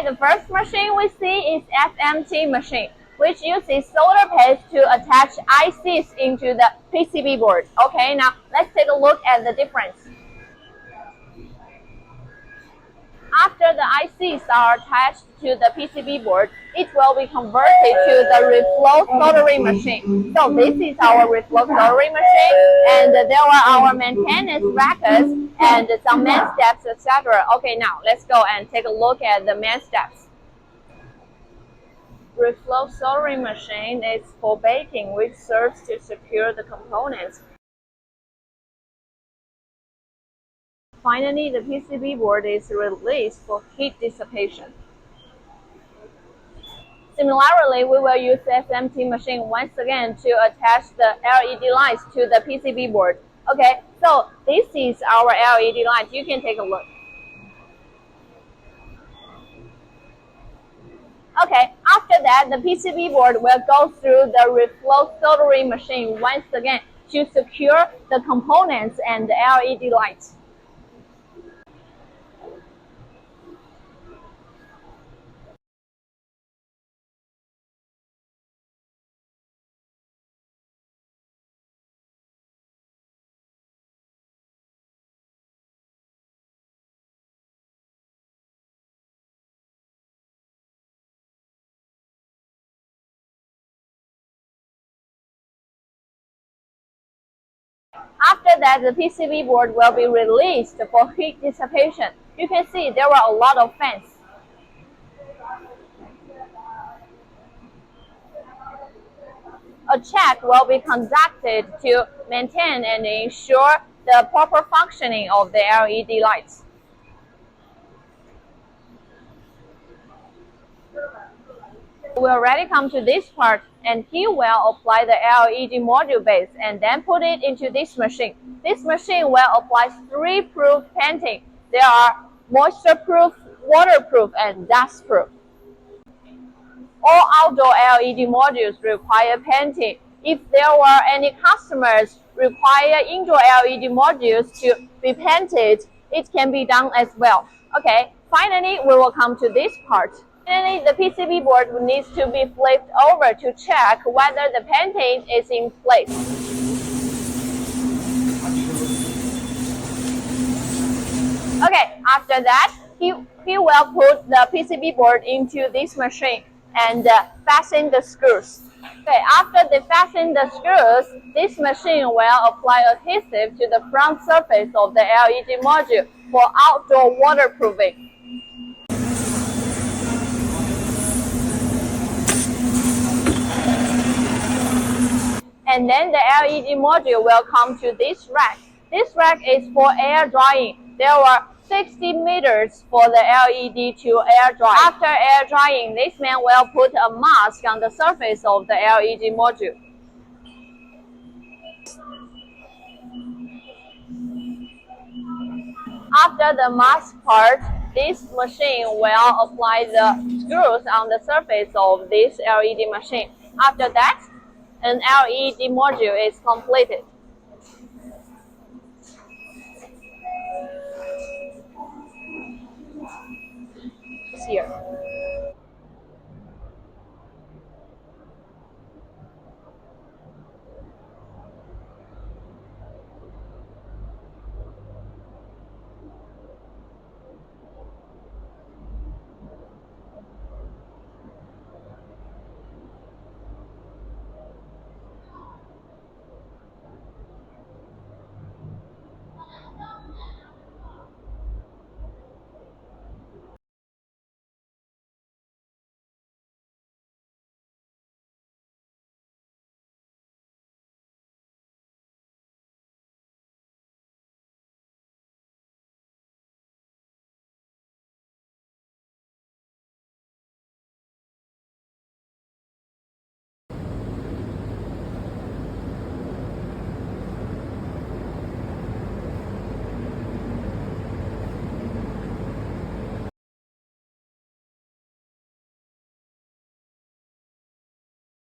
Okay, the first machine we see is SMT machine, which uses solder paste to attach ICs into the PCB board. Okay, now let's take a look at the difference. After the ICs are attached to the PCB board, it will be converted to the reflow soldering machine. So this is our reflow soldering machine, and there are our maintenance brackets and some main steps, etc. Okay, now let's go and take a look at the main steps. Reflow soldering machine is for baking, which serves to secure the components. Finally, the PCB board is released for heat dissipation. Similarly, we will use the SMT machine once again to attach the LED lights to the PCB board. Okay, so this is our LED light. You can take a look. Okay, after that, the PCB board will go through the reflow soldering machine once again to secure the components and the LED lights. After that, the PCB board will be released for heat dissipation. You can see there are a lot of fans. A check will be conducted to maintain and ensure the proper functioning of the LED lights. We already come to this part, and he will apply the LED module base and then put it into this machine. This machine will apply 3 proof painting. They are moisture proof, waterproof, and dust proof. All outdoor LED modules require painting. If there were any customers require indoor LED modules to be painted, it can be done as well. Okay, finally, we will come to this part. Finally, the PCB board needs to be flipped over to check whether the painting is in place. Okay, after that, he will put the PCB board into this machine and fasten the screws. Okay, after they fasten the screws, this machine will apply adhesive to the front surface of the LED module for outdoor waterproofing. And then the LED module will come to this rack. This rack is for air drying. There are 60 meters for the LED to air dry. After air drying, this man will put a mask on the surface of the LED module. After the mask part, this machine will apply the screws on the surface of this LED machine. After that, an LED module is completed. Here.